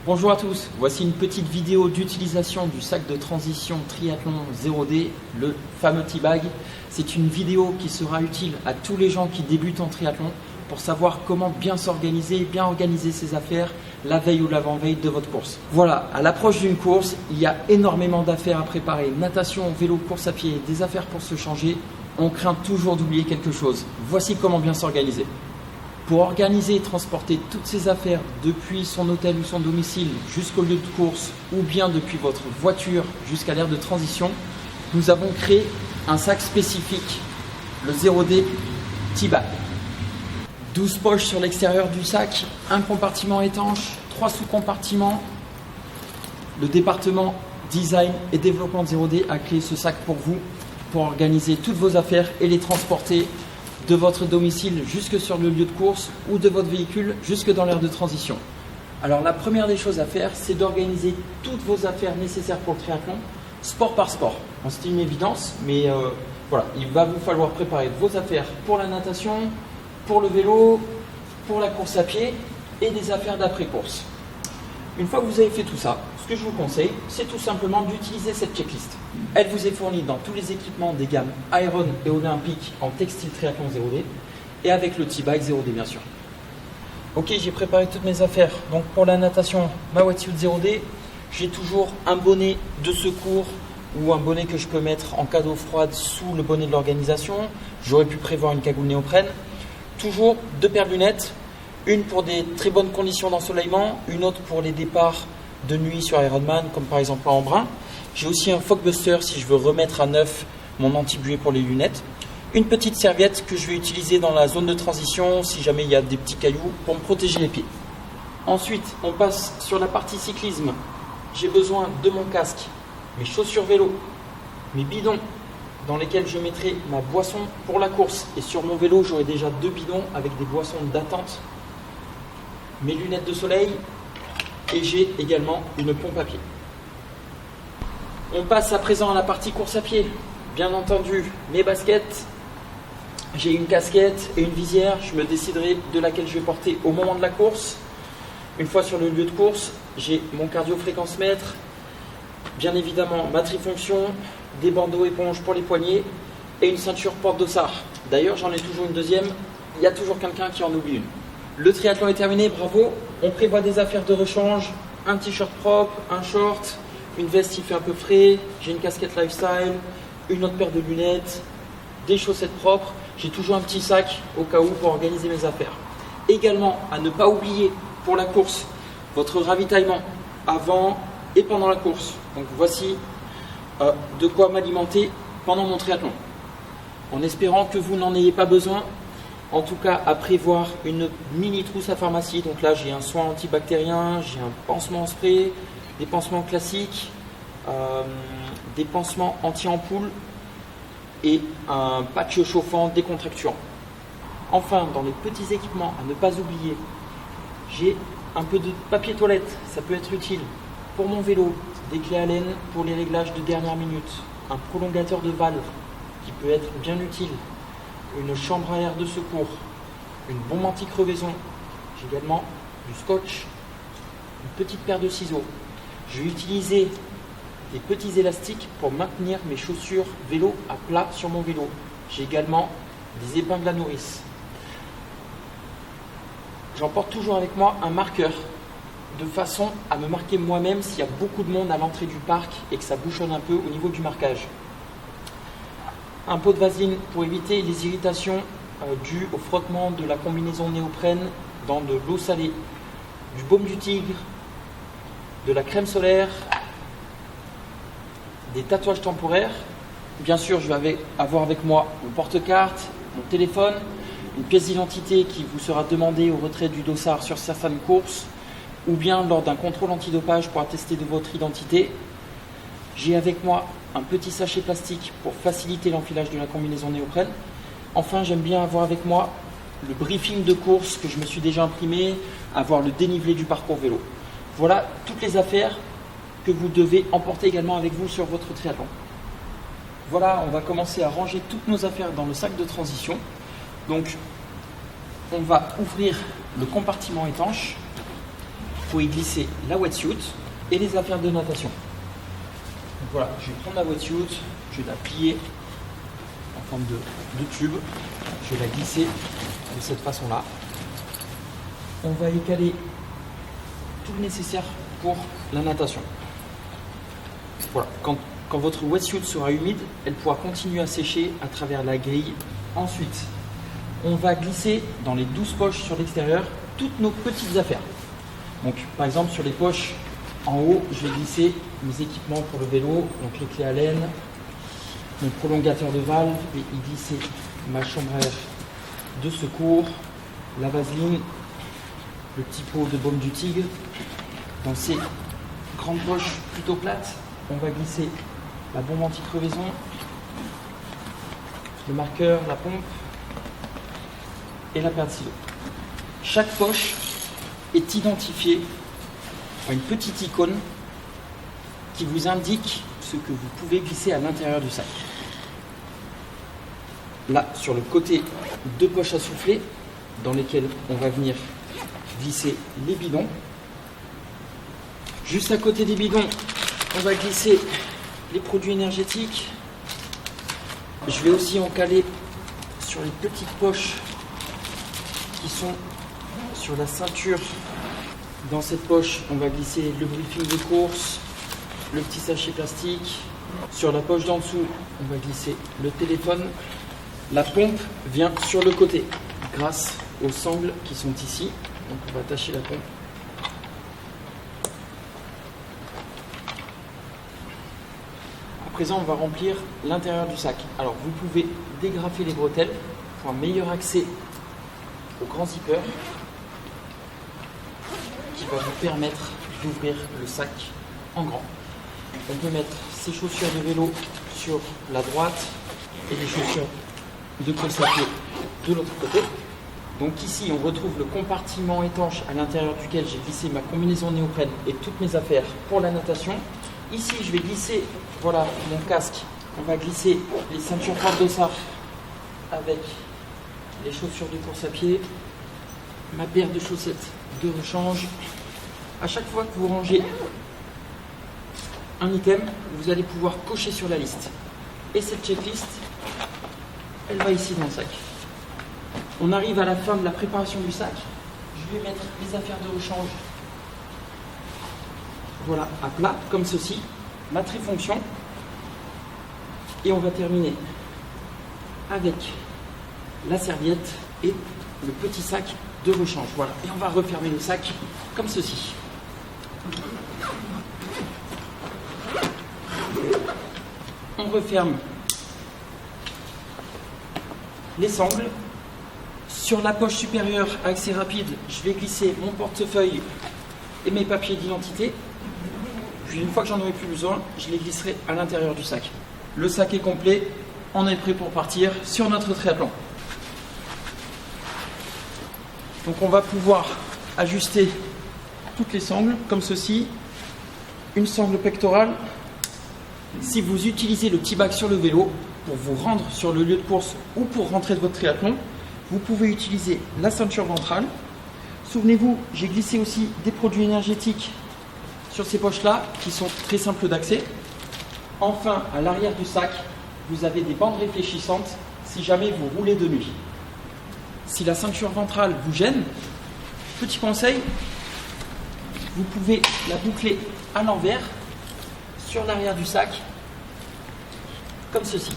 Bonjour à tous, voici une petite vidéo d'utilisation du sac de transition Triathlon 0D, le fameux T-Bag. C'est une vidéo qui sera utile à tous les gens qui débutent en triathlon pour savoir comment bien s'organiser, bien organiser ses affaires la veille ou l'avant-veille de votre course. Voilà, à l'approche d'une course, il y a énormément d'affaires à préparer. Natation, vélo, course à pied, des affaires pour se changer. On craint toujours d'oublier quelque chose. Voici comment bien s'organiser. Pour organiser et transporter toutes ces affaires depuis son hôtel ou son domicile jusqu'au lieu de course ou bien depuis votre voiture jusqu'à l'aire de transition, nous avons créé un sac spécifique, le 0D T-Bag. 12 poches sur l'extérieur du sac, un compartiment étanche, 3 sous-compartiments. Le département design et développement de 0D a créé ce sac pour vous, pour organiser toutes vos affaires et les transporter de votre domicile jusque sur le lieu de course ou de votre véhicule jusque dans l'aire de transition. Alors la première des choses à faire, c'est d'organiser toutes vos affaires nécessaires pour le triathlon, sport par sport. Bon, c'est une évidence, mais voilà, il va vous falloir préparer vos affaires pour la natation, pour le vélo, pour la course à pied et des affaires d'après-course. Une fois que vous avez fait tout ça, ce que je vous conseille, c'est tout simplement d'utiliser cette checklist. Elle vous est fournie dans tous les équipements des gammes Iron et Olympique en textile triathlon 0D et avec le T-Bag 0D bien sûr. Ok, j'ai préparé toutes mes affaires. Donc pour la natation, ma wetsuit 0D, j'ai toujours un bonnet de secours ou un bonnet que je peux mettre en cas d'eau froide sous le bonnet de l'organisation. J'aurais pu prévoir une cagoule néoprène. Toujours 2 paires de lunettes, une pour des très bonnes conditions d'ensoleillement, une autre pour les départs de nuit sur Ironman, comme par exemple en Embrun. J'ai aussi un fog buster si je veux remettre à neuf mon anti-buée pour les lunettes. Une petite serviette que je vais utiliser dans la zone de transition si jamais il y a des petits cailloux pour me protéger les pieds. Ensuite, on passe sur la partie cyclisme. J'ai besoin de mon casque, mes chaussures vélo, mes bidons dans lesquels je mettrai ma boisson pour la course. Et sur mon vélo, j'aurai déjà 2 bidons avec des boissons d'attente, mes lunettes de soleil et j'ai également une pompe à pied. On passe à présent à la partie course à pied. Bien entendu, mes baskets, j'ai une casquette et une visière. Je me déciderai de laquelle je vais porter au moment de la course. Une fois sur le lieu de course, j'ai mon cardio-fréquence-mètre, bien évidemment ma trifonction, des bandeaux éponges pour les poignets et une ceinture porte-dossard. D'ailleurs, j'en ai toujours une deuxième. Il y a toujours quelqu'un qui en oublie une. Le triathlon est terminé, bravo. On prévoit des affaires de rechange, un t-shirt propre, un short, une veste qui fait un peu frais, j'ai une casquette lifestyle, une autre paire de lunettes, des chaussettes propres. J'ai toujours un petit sac au cas où pour organiser mes affaires. Également, à ne pas oublier pour la course, votre ravitaillement avant et pendant la course. Donc voici de quoi m'alimenter pendant mon triathlon. En espérant que vous n'en ayez pas besoin, en tout cas à prévoir une mini trousse à pharmacie. Donc là j'ai un soin antibactérien, j'ai un pansement en spray, des pansements classiques, des pansements anti-ampoule et un patch chauffant décontracturant. Enfin, dans les petits équipements à ne pas oublier, j'ai un peu de papier toilette, ça peut être utile. Pour mon vélo, des clés Allen pour les réglages de dernière minute, un prolongateur de valve qui peut être bien utile, une chambre à air de secours, une bombe anti-crevaison, j'ai également du scotch, une petite paire de ciseaux. Je vais utiliser des petits élastiques pour maintenir mes chaussures vélo à plat sur mon vélo. J'ai également des épingles à nourrice. J'emporte toujours avec moi un marqueur de façon à me marquer moi-même s'il y a beaucoup de monde à l'entrée du parc et que ça bouchonne un peu au niveau du marquage. Un pot de vaseline pour éviter les irritations dues au frottement de la combinaison néoprène dans de l'eau salée, du baume du tigre, de la crème solaire, des tatouages temporaires. Bien sûr, je vais avoir avec moi mon porte-carte, mon téléphone, une pièce d'identité qui vous sera demandée au retrait du dossard sur certaines courses ou bien lors d'un contrôle antidopage pour attester de votre identité. J'ai avec moi un petit sachet plastique pour faciliter l'enfilage de la combinaison néoprène. Enfin, j'aime bien avoir avec moi le briefing de course que je me suis déjà imprimé, avoir le dénivelé du parcours vélo. Voilà toutes les affaires que vous devez emporter également avec vous sur votre triathlon. Voilà, on va commencer à ranger toutes nos affaires dans le sac de transition. Donc, on va ouvrir le compartiment étanche pour y glisser la wetsuit et les affaires de natation. Donc voilà, je vais prendre la wetsuit, je vais la plier en forme de tube, je vais la glisser de cette façon-là. On va y caler tout le nécessaire pour la natation. Voilà, quand votre wetsuit sera humide, elle pourra continuer à sécher à travers la grille. Ensuite, on va glisser dans les 12 poches sur l'extérieur toutes nos petites affaires. Donc, par exemple, sur les poches en haut, je vais glisser mes équipements pour le vélo, donc les clés Allen, mon prolongateur de valve, je vais y glisser ma chambre à air de secours, la vaseline, le petit pot de baume du tigre. Dans ces grandes poches plutôt plates, on va glisser la bombe anti-crevaison, le marqueur, la pompe et la paire de ciseaux. Chaque poche est identifiée par une petite icône qui vous indique ce que vous pouvez glisser à l'intérieur du sac. Là, sur le côté, 2 poches à souffler dans lesquelles on va venir glisser les bidons. Juste à côté des bidons, on va glisser les produits énergétiques. Je vais aussi en caler sur les petites poches qui sont sur la ceinture. Dans cette poche, on va glisser le briefing de course, le petit sachet plastique. Sur la poche d'en dessous, on va glisser le téléphone. La pompe vient sur le côté grâce aux sangles qui sont ici. Donc on va attacher la pompe. À présent, on va remplir l'intérieur du sac. Alors vous pouvez dégrafer les bretelles pour un meilleur accès au grand zipper qui va vous permettre d'ouvrir le sac en grand. On peut mettre ses chaussures de vélo sur la droite et les chaussures de course à pied de l'autre côté. Donc ici, on retrouve le compartiment étanche à l'intérieur duquel j'ai glissé ma combinaison néoprène et toutes mes affaires pour la natation. Ici, je vais glisser, voilà, mon casque. On va glisser les ceintures porte-dossard avec les chaussures de course à pied, ma paire de chaussettes de rechange. À chaque fois que vous rangez un item, vous allez pouvoir cocher sur la liste. Et cette checklist, elle va ici dans le sac. On arrive à la fin de la préparation du sac. Je vais mettre les affaires de rechange, voilà, à plat, comme ceci, ma trifonction. Et on va terminer avec la serviette et le petit sac de rechange. Voilà, et on va refermer le sac comme ceci. On referme les sangles. Sur la poche supérieure à accès rapide, je vais glisser mon portefeuille et mes papiers d'identité. Puis une fois que j'en aurai plus besoin, je les glisserai à l'intérieur du sac. Le sac est complet, on est prêt pour partir sur notre triathlon. Donc on va pouvoir ajuster toutes les sangles comme ceci. Une sangle pectorale. Si vous utilisez le T-Bag sur le vélo pour vous rendre sur le lieu de course ou pour rentrer de votre triathlon, vous pouvez utiliser la ceinture ventrale. Souvenez-vous, j'ai glissé aussi des produits énergétiques sur ces poches-là qui sont très simples d'accès. Enfin, à l'arrière du sac, vous avez des bandes réfléchissantes si jamais vous roulez de nuit. Si la ceinture ventrale vous gêne, petit conseil, vous pouvez la boucler à l'envers sur l'arrière du sac, comme ceci.